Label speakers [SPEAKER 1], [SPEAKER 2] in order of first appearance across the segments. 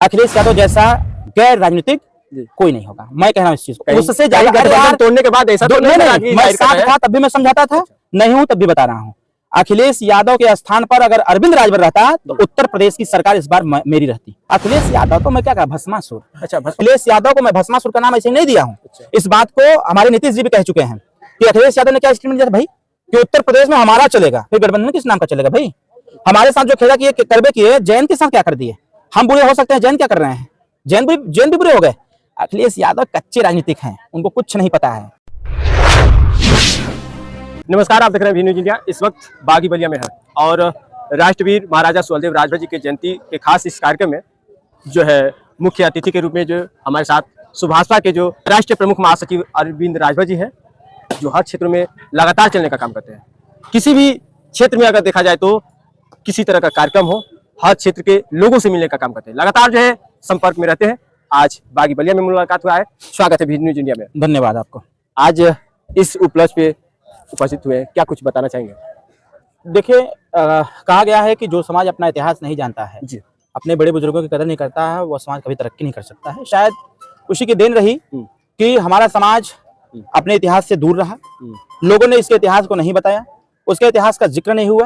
[SPEAKER 1] अखिलेश यादव जैसा गैर राजनीतिक कोई नहीं होगा। मैं कह रहा हूँ इस चीज को, उससे
[SPEAKER 2] गठबंधन तोड़ने के बाद ऐसा तो नहीं,
[SPEAKER 1] मैं साथ था तब भी मैं समझाता था, नहीं हूं तब भी बता रहा हूँ। अखिलेश यादव के स्थान पर अगर अरविंद राजभर रहता तो उत्तर प्रदेश की सरकार इस बार मेरी रहती। अखिलेश यादव तो मैं क्या कहा, भस्मासुर।
[SPEAKER 2] अच्छा,
[SPEAKER 1] अखिलेश यादव को मैं भस्मासुर का नाम ऐसे नहीं दिया हूँ। इस बात को हमारे नीतीश जी भी कह चुके हैं कि अखिलेश यादव ने क्या स्टेटमेंट दिया भाई कि उत्तर प्रदेश में हमारा चलेगा, फिर गठबंधन किस नाम का चलेगा भाई? हमारे साथ जो खेला किए करबे किए, जैन के साथ क्या कर दिए? हम बुरे हो सकते हैं, जैन क्या कर रहे हैं? जैन भी बुरे हो गए। अखिलेश यादव कच्चे राजनीतिक हैं, उनको कुछ नहीं पता है।
[SPEAKER 2] नमस्कार, आप देख रहे हैं वी न्यूज इंडिया। इस वक्त बागी बलिया में है और राष्ट्रवीर महाराजा सुहेलदेव राजभर जी की जयंती के खास इस कार्यक्रम में जो है मुख्य अतिथि के रूप में जो हमारे साथ सुभाषपा के जो राष्ट्रीय प्रमुख महासचिव अरविंद राजभर जी हैं, जो हर क्षेत्र में लगातार चलने का काम करते हैं। किसी भी क्षेत्र में अगर देखा जाए तो किसी तरह का कार्यक्रम हो, हर क्षेत्र के लोगों से मिलने का काम करते हैं, लगातार जो है संपर्क में रहते हैं। आज बागी बलिया में मुलाकात हुआ है। स्वागत है वी न्यूज इंडिया में।
[SPEAKER 1] धन्यवाद आपको।
[SPEAKER 2] आज इस उपलक्ष्य पे उपस्थित हुए, क्या कुछ बताना चाहेंगे?
[SPEAKER 1] देखिए, कहा गया है कि जो समाज अपना इतिहास नहीं जानता है,
[SPEAKER 2] जी,
[SPEAKER 1] अपने बड़े बुजुर्गों की कदर नहीं करता है, वो समाज कभी तरक्की नहीं कर सकता है। शायद उसी की देन रही कि हमारा समाज अपने इतिहास से दूर रहा। लोगों ने इसके इतिहास को नहीं बताया, उसके इतिहास का जिक्र नहीं हुआ,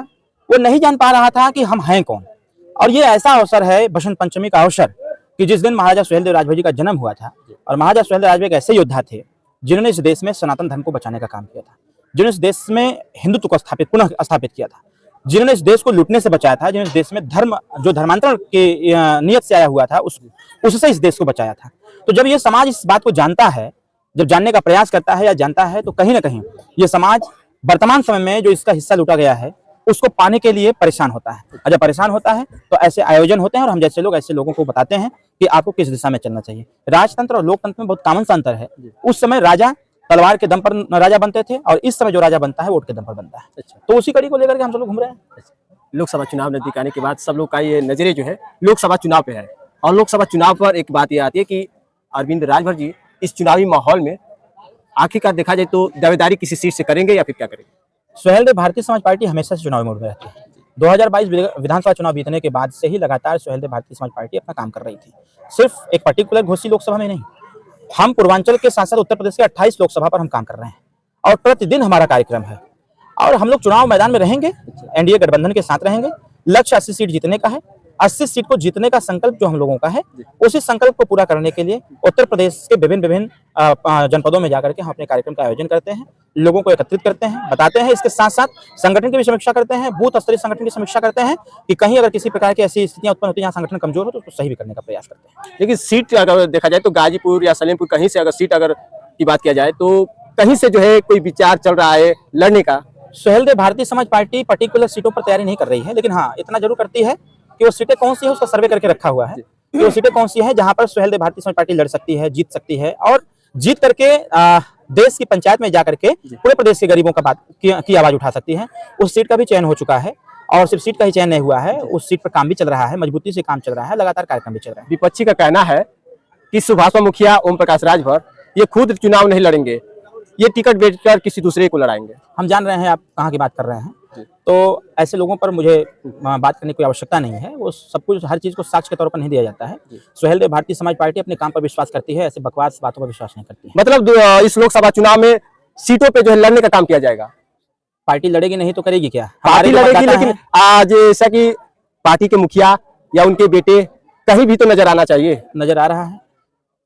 [SPEAKER 1] वो नहीं जान पा रहा था कि हम हैं कौन। और ये ऐसा अवसर है, बसंत पंचमी का अवसर, कि जिस दिन महाराजा सुहेलदेव राजभर जी का जन्म हुआ था। और महाराजा सुहेलदेव राजभर एक ऐसे योद्धा थे जिन्होंने इस देश में सनातन धर्म को बचाने का काम किया था, जिन्होंने इस देश में हिंदुत्व को पुनः स्थापित किया था, जिन्होंने इस देश को लूटने से बचाया था, जिन्होंने इस देश में धर्म जो धर्मांतरण की नियत से आया हुआ था उससे इस देश को बचाया था। तो जब ये समाज इस बात को जानता है, जब जानने का प्रयास करता है या जानता है, तो कहीं ना कहीं ये समाज वर्तमान समय में जो इसका हिस्सा लूटा गया है उसको पाने के लिए परेशान होता है। और जब परेशान होता है तो ऐसे आयोजन होते हैं और हम जैसे लोग ऐसे लोगों को बताते हैं कि आपको किस दिशा में चलना चाहिए। राजतंत्र और लोकतंत्र में बहुत कॉमन सा अंतर है। उस समय राजा तलवार के दम पर राजा बनते थे और इस समय जो राजा बनता है वोट के दम पर बनता है। तो उसी कड़ी को लेकर के हम सब लोग घूम रहे हैं।
[SPEAKER 2] लोकसभा चुनाव नजदीक आने के बाद सब लोग का ये नजरिए जो है लोकसभा चुनाव पे है और लोकसभा चुनाव पर एक बात ये आती है कि अरविंद राजभर जी इस चुनावी माहौल में आखिरकार देखा जाए तो दावेदारी किसी सीट से करेंगे या फिर क्या करेंगे?
[SPEAKER 1] सुहेलदेव भारतीय समाज पार्टी हमेशा से चुनावी मोड में रहती है। 2022 विधानसभा चुनाव जीतने के बाद से ही लगातार सुहेलदेव भारतीय समाज पार्टी अपना काम कर रही थी। सिर्फ एक पर्टिकुलर घोसी लोकसभा में नहीं, हम पूर्वांचल के साथ साथ उत्तर प्रदेश के 28 लोकसभा पर हम काम कर रहे हैं और प्रतिदिन हमारा कार्यक्रम है। और हम लोग चुनाव मैदान में रहेंगे, एनडीए गठबंधन के साथ रहेंगे। लक्ष्य 80 सीट जीतने का है। 80 सीट को जीतने का संकल्प जो हम लोगों का है, उसी संकल्प को पूरा करने के लिए उत्तर प्रदेश के विभिन्न जनपदों में जाकर के हम अपने कार्यक्रम का आयोजन करते हैं, लोगों को एकत्रित करते हैं, बताते हैं। इसके साथ साथ संगठन की भी समीक्षा करते हैं, बूथ स्तरीय संगठन की समीक्षा करते हैं कि कहीं अगर किसी प्रकार की ऐसी स्थितियां उत्पन्न होती है जहाँ संगठन कमजोर हो तो उसको सही भी करने का प्रयास करते हैं।
[SPEAKER 2] लेकिन सीट अगर देखा जाए तो गाजीपुर या सलेमपुर कहीं से अगर सीट अगर की बात किया जाए तो कहीं से जो है कोई विचार चल रहा है लड़ने का?
[SPEAKER 1] सुहेलदेव भारतीय समाज पार्टी पर्टिकुलर सीटों पर तैयारी नहीं कर रही है, लेकिन हाँ इतना जरूर करती है कि वो सीटें कौन सी है उसका सर्वे करके रखा हुआ है कि वो सीटें कौन सी है जहां पर सुहेलदेव भारतीय समाज पार्टी लड़ सकती है, जीत सकती है और जीत करके देश की पंचायत में जाकर के पूरे प्रदेश के गरीबों का बात की आवाज उठा सकती है। उस सीट का भी चयन हो चुका है और सिर्फ सीट का ही चयन नहीं हुआ है, उस सीट पर काम भी चल रहा है, मजबूती से काम चल रहा है, लगातार कार्यक्रम भी चल रहा है।
[SPEAKER 2] विपक्षी का कहना है कि सुभाषपा मुखिया ओम प्रकाश राजभर ये खुद चुनाव नहीं लड़ेंगे, ये टिकट बेचकर किसी दूसरे को लड़ाएंगे।
[SPEAKER 1] हम जान रहे हैं आप कहाँ की बात कर रहे हैं, तो ऐसे लोगों पर मुझे बात करने की कोई आवश्यकता नहीं है। वो सब कुछ हर चीज को साक्ष्य के तौर पर नहीं दिया जाता है। सुहेलदेव भारतीय समाज पार्टी अपने काम पर विश्वास करती है, ऐसे बकवास बातों पर विश्वास नहीं करती है।
[SPEAKER 2] मतलब इस लोकसभा चुनाव में सीटों पे जो है लड़ने का काम किया जाएगा।
[SPEAKER 1] पार्टी लड़ेगी नहीं तो करेगी क्या?
[SPEAKER 2] पार्टी लड़ेगी, लेकिन आज जैसा कि पार्टी के मुखिया या उनके बेटे कहीं भी तो नजर आना चाहिए।
[SPEAKER 1] नजर आ रहा है,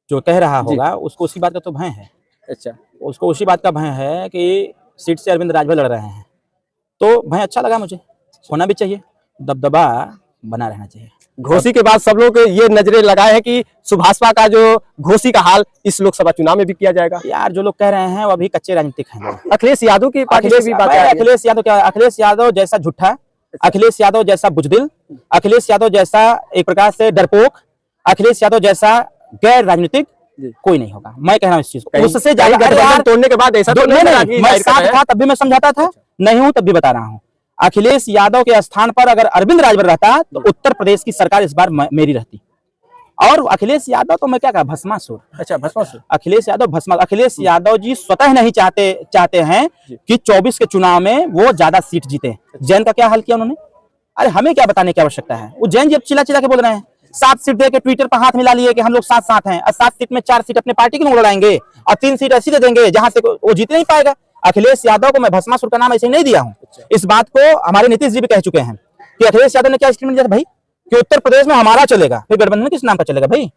[SPEAKER 1] जो कह रहा होगा उसको उसी बात का तो भय है।
[SPEAKER 2] अच्छा,
[SPEAKER 1] उसको उसी बात का भय है कि सीट से अरविंद राजभर लड़ रहे हैं, तो भय अच्छा लगा मुझे, होना भी चाहिए, दबदबा बना रहना चाहिए।
[SPEAKER 2] घोसी के बाद सब लोग ये नजरें लगाए हैं कि सुभाषपा का जो घोसी का हाल इस लोकसभा चुनाव में भी किया जाएगा।
[SPEAKER 1] यार जो लोग कह रहे हैं वो अभी कच्चे राजनीतिक हैं।
[SPEAKER 2] अखिलेश यादव की पार्टी से भी बात है।
[SPEAKER 1] अखिलेश यादव क्या? अखिलेश यादव जैसा झूठा, अखिलेश यादव जैसा बुजदिल, अखिलेश यादव जैसा एक प्रकार से डरपोक, अखिलेश यादव जैसा गैर राजनीतिक कोई नहीं होगा। मैं कह रहा हूँ इस चीज को, उससे
[SPEAKER 2] गठबंधन तोड़ने के बाद ऐसा तो नहीं,
[SPEAKER 1] मैं साथ था तब भी मैं समझाता था, नहीं हूं तब भी बता रहा हूँ। अखिलेश यादव के स्थान पर अगर अरविंद राजभर रहता तो उत्तर प्रदेश की सरकार इस बार मेरी रहती। और अखिलेश यादव तो मैं क्या कहा, भस्मासुर।
[SPEAKER 2] अच्छा, भस्मासुर।
[SPEAKER 1] अखिलेश यादव जी स्वतः नहीं चाहते हैं कि 24 के चुनाव में वो ज्यादा सीट जीते। जैन का क्या हाल किया उन्होंने? अरे हमें क्या बताने की आवश्यकता है, वो जैन जी अब चिल्ला चिल्ला के बोल रहे हैं 7 सीट दे के ट्विटर पर हाथ मिला लिए कि हम लोग साथ साथ हैं, और 7 सीट में 4 सीट अपने पार्टी के लोग लड़ाएंगे और 3 सीट ऐसी दे देंगे जहां से वो जीत नहीं पाएगा। अखिलेश यादव को मैं भस्मासुर का नाम ऐसे ही नहीं दिया हूं। इस बात को हमारे नीतीश जी भी कह चुके हैं कि अखिलेश यादव ने क्या स्टेटमेंट दिया था भाई कि उत्तर प्रदेश में हमारा चलेगा, फिर गठबंधन किस नाम का चलेगा भाई?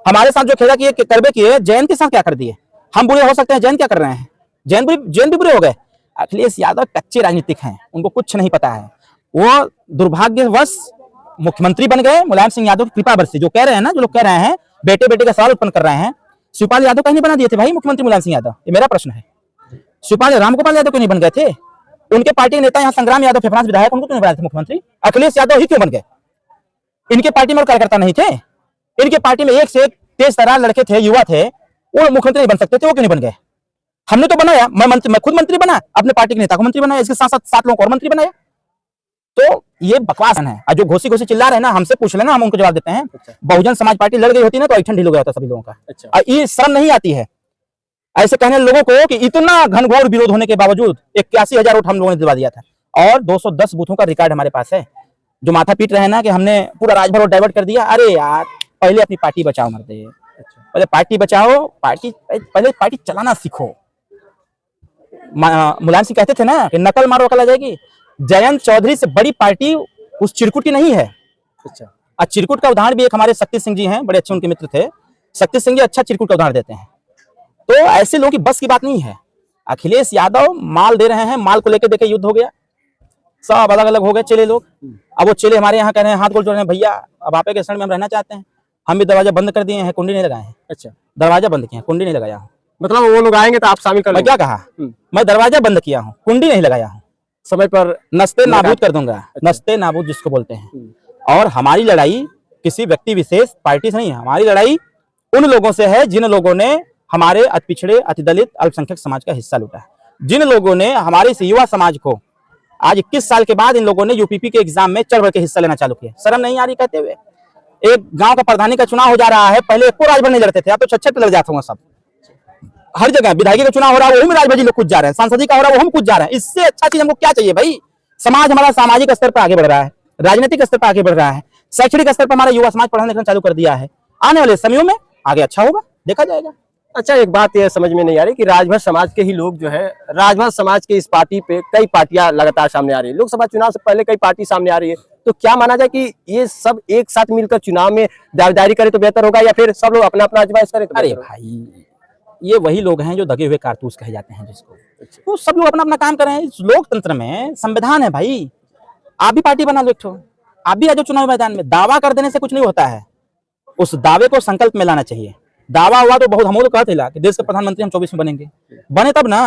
[SPEAKER 1] हमारे साथ जो खेला किए करबे किए, जैन के साथ क्या कर दिए? हम बुरे हो सकते हैं, जैन क्या कर रहे हैं? जैन भी बुरे हो गए। अखिलेश यादव कच्चे राजनीतिक हैं, उनको कुछ नहीं पता है। वो दुर्भाग्यवश मुख्यमंत्री बन गए मुलायम सिंह यादव की कृपा बरसी। जो कह रहे हैं ना, जो लोग कह रहे हैं बेटे बेटे का सवाल उत्पन्न कर रहे हैं, शिवपाल यादव कहीं नहीं बना दिए थे भाई मुख्यमंत्री मुलायम सिंह यादव? ये मेरा प्रश्न है। शिवपाल रामगोपाल यादव क्यों नहीं बन गए थे? उनके पार्टी के नेता यहाँ संग्राम यादव फेफराज विधायक, उनको क्यों नहीं बनाए थे मुख्यमंत्री? अखिलेश यादव ही क्यों बन गए? इनके पार्टी में और कार्यकर्ता नहीं थे? इनके पार्टी में एक से एक तेज तर्रार लड़के थे, युवा थे, वो मुख्यमंत्री नहीं बन सकते थे, वो क्यों नहीं बन गए? हमने तो बनाया, मैं खुद मंत्री बना, अपने पार्टी के नेता को मंत्री बनाया, इसके साथ साथ 7 लोगों को और मंत्री बनाया। तो ये बकवास है। और जो घोसी घोसी चिल्ला रहे हैं ना, हमसे पूछ लेना, हम उनको जवाब देते हैं। बहुजन समाज पार्टी लड़ गई होती ना तो ऐठन ढील हो गया होता सभी लोगों का। और ये शर्म नहीं आती है ऐसे कहने लोगों को कि इतना घनघोर विरोध होने के बावजूद 81,000 वोट हम लोगों ने दिलवा दिया था, और 210 बूथों का रिकॉर्ड हमारे पास है। जो माथा पीट रहे हैं ना कि हमने पूरा राजभर वोट डाइवर्ट कर दिया, अरे यार पहले अपनी पार्टी बचाओ मर्दे, पहले पार्टी बचाओ, पहले पार्टी चलाना सीखो। मुलायम सिंह कहते थे ना कि नकल मारो अकल आ जाएगी। जयंत चौधरी से बड़ी पार्टी उस चिरकुट की नहीं है। अच्छा, चिरकुट का उदाहरण भी एक हमारे शक्ति सिंह जी हैं, बड़े अच्छे उनके मित्र थे। शक्ति सिंह जी अच्छा चिरकुट का उदाहरण देते हैं। तो ऐसे लोगों की बस की बात नहीं है। अखिलेश यादव माल दे रहे हैं, माल को लेकर देखे युद्ध हो गया, सब अलग अलग हो गए चेले लोग। अब वो चेले हमारे यहाँ कह रहे हैं, हाथ गोल जोड़ रहे हैं, भैया अब आपे के शरण में हम रहना चाहते हैं। हम भी दरवाजा बंद कर दिए हैं, कुंडी नहीं लगाए हैं। अच्छा, दरवाजा बंद किया, कुंडी नहीं लगाया हूँ।
[SPEAKER 2] मतलब वो लोग आएंगे तो आप शामिल कर? मैं
[SPEAKER 1] क्या कहा, मैं दरवाजा बंद किया हूँ, कुंडी नहीं लगाया हूँ। समय पर नस्ते नाबूद कर दूंगा। नस्ते नाबूद जिसको बोलते हैं। और हमारी लड़ाई किसी व्यक्ति विशेष पार्टी से नहीं है, हमारी लड़ाई उन लोगों से है जिन लोगों ने हमारे अति पिछड़े, अति दलित, अल्पसंख्यक समाज का हिस्सा लूटा है। जिन लोगों ने हमारे इस युवा समाज को आज 21 साल के बाद इन लोगों ने यूपीपी के एग्जाम में चढ़ बढ़ के हिस्सा लेना चालू किया। शर्म नहीं आ रही कहते हुए? एक गांव का प्रधानी का चुनाव हो जा रहा है, पहले एको राजभर नहीं लड़ते थे, अब तो 6-6 लड़ जाते होंगे सब। हर जगह विधायकी का चुनाव हो रहा है, वो में राजभर जी लोग कूद जा रहे हैं, सांसदी का हो रहा है, वो हम कूद जा रहे हैं। इससे अच्छा चीज हमको क्या चाहिए भाई? समाज हमारा सामाजिक स्तर पर आगे बढ़ रहा है, राजनीतिक स्तर पर आगे बढ़ रहा है, शैक्षणिक स्तर पर हमारा युवा समाज पढ़ना लिखना चालू कर दिया है। आने वाले समयों में आगे अच्छा होगा, देखा जाएगा।
[SPEAKER 2] अच्छा, एक बात ये समझ में नहीं आ रही कि राजभर समाज के ही लोग जो है, राजभर समाज के इस पार्टी पे कई पार्टियां लगातार सामने आ रही है, लोकसभा चुनाव से पहले कई पार्टी सामने आ रही है, तो क्या माना जाए कि ये सब एक साथ मिलकर चुनाव में दावेदारी करे तो बेहतर होगा, या फिर सब लोग अपना अपना आजमाइश करे तो?
[SPEAKER 1] अरे भाई, ये वही लोग हैं जो दगे हुए कारतूस कहे जाते हैं जिसको, वो सब लोग अपना अपना काम कर रहे हैं। इस लोकतंत्र में संविधान है भाई, आप भी पार्टी बना लो, एक आप भी आ जाओ चुनाव मैदान में। दावा कर देने से कुछ नहीं होता है, उस दावे को संकल्प में लाना चाहिए। दावा हुआ तो बहुत, हम लोग कहते हैं कि देश के प्रधानमंत्री हम 24 में बनेंगे, बने तब ना।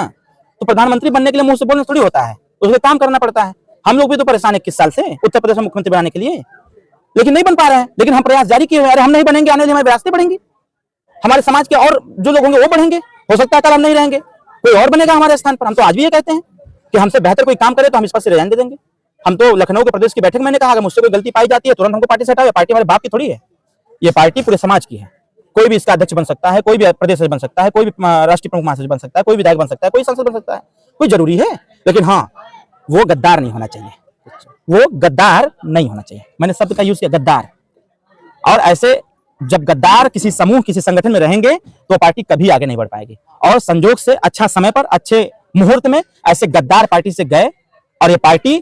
[SPEAKER 1] तो प्रधानमंत्री बनने के लिए मुंह से बोलना थोड़ी होता है, उसके काम करना पड़ता है। हम लोग भी तो परेशान 21 साल से उत्तर प्रदेश में मुख्यमंत्री बनाने के लिए, लेकिन नहीं बन पा रहे हैं। लेकिन हम प्रयास जारी किए हुए, अरे हम नहीं बनेंगे, आने वाले हमारे रास्ते बढ़ेंगे, हमारे समाज के और जो लोग होंगे वो बढ़ेंगे। हो सकता है कल हम नहीं रहेंगे, कोई और बनेगा हमारे स्थान पर। हम तो आज भी ये कहते हैं कि हमसे बेहतर कोई काम करे तो हम इस पर से रिजाइन दे देंगे। हम तो लखनऊ के प्रदेश की बैठक में मैंने कहा, अगर मुझसे कोई गलती पाई जाती है तुरंत हमको पार्टी से हटाओ। पार्टी हमारे बाप की थोड़ी है, ये पार्टी पूरे समाज की है। कोई भी इसका अध्यक्ष बन सकता है, कोई भी प्रदेश बन सकता है, कोई भी राष्ट्रीय प्रमुख महासचिव बन सकता है, कोई विधायक बन सकता है, कोई सांसद बन सकता है, कोई जरूरी है। लेकिन हाँ, वो गद्दार नहीं होना चाहिए, वो गद्दार नहीं होना चाहिए। मैंने शब्द का यूज किया, गद्दार। और ऐसे जब गद्दार किसी समूह, किसी संगठन में रहेंगे तो पार्टी कभी आगे नहीं बढ़ पाएगी। और संजोग से अच्छा समय पर, अच्छे मुहूर्त में ऐसे गद्दार पार्टी से गए, और ये पार्टी,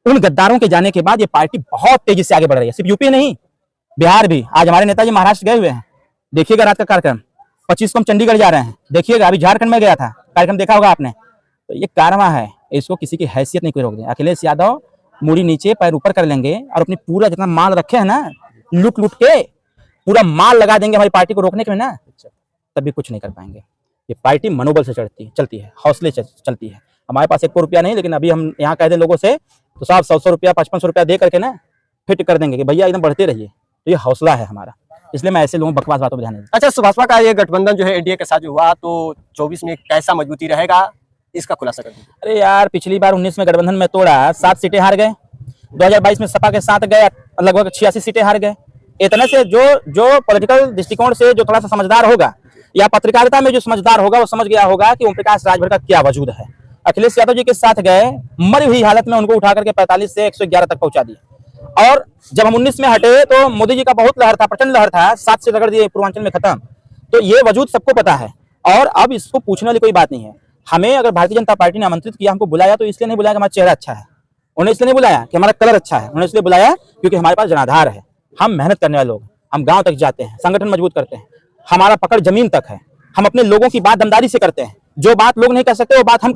[SPEAKER 1] उन गद्दारों के जाने के बाद ये पार्टी बहुत तेजी से आगे बढ़ रही है। सिर्फ यूपी नहीं, बिहार भी। आज हमारे नेताजी महाराष्ट्र गए हुए हैं, देखिएगा रात का कार्यक्रम। 25 को हम चंडीगढ़ जा रहे हैं, देखिएगा। अभी झारखंड में गया था, कार्यक्रम देखा होगा आपने। तो ये कारवा है, इसको किसी की हैसियत नहीं कोई रोक दे। अखिलेश यादव मूड़ी नीचे पैर ऊपर कर लेंगे और अपनी पूरा जितना माल रखे है ना, लूट लूट के पूरा माल लगा देंगे हमारी पार्टी को रोकने के लिए ना, तभी कुछ नहीं कर पाएंगे। ये पार्टी मनोबल से चलती है, हौसले से चलती है। हमारे पास 1 रुपया नहीं, लेकिन अभी हम यहाँ कह दें लोगों से तो साहब 100 रुपया, 55 रुपया दे करके ना फिट कर देंगे कि भैया एकदम बढ़ते रहिए। तो ये हौसला है हमारा, इसलिए मैं ऐसे लोगों बकवास बातों पर ध्यान नहीं देता।
[SPEAKER 2] अच्छा, सुभाषपा का ये गठबंधन जो है एनडीए के साथ जो हुआ, तो 24 में कैसा मजबूती रहेगा, इसका खुलासा कर दीजिए।
[SPEAKER 1] अरे यार, पिछली बार 19 में गठबंधन में तोड़ा, 7 सीटें हार गए। 2022 में सपा के साथ गए, लगभग 86 सीटें हार गए। इतने से जो पॉलिटिकल दृष्टिकोण से जो थोड़ा सा समझदार होगा, या पत्रकारिता में जो समझदार होगा, वो समझ गया होगा कि ओम प्रकाश राजभर का क्या वजूद है। अखिलेश यादव जी के साथ गए, मरी हुई हालत में उनको उठा करके 45 से 111 तक पहुंचा दिया। और जब हम 19 में हटे तो मोदी जी का बहुत लहर था, प्रचंड लहर था, 7 से रगड़ दिए पूर्वांचल में खत्म। तो ये वजूद सबको पता है और अब इसको पूछने वाली कोई बात नहीं है। हमें अगर भारतीय जनता पार्टी ने आमंत्रित किया, हमको बुलाया, तो इसलिए नहीं बुलाया कि हमारा चेहरा अच्छा है, उन्हें इसलिए नहीं बुलाया कि हमारा कलर अच्छा है, उन्हें इसलिए बुलाया क्योंकि हमारे पास जनाधार है। हम मेहनत करने वाले लोग, हम गांव तक जाते हैं, संगठन मजबूत करते हैं, हमारा पकड़ जमीन तक है, हम अपने लोगों की बात दमदारी से करते हैं। जो बात लोग नहीं कर सकते वो बात हम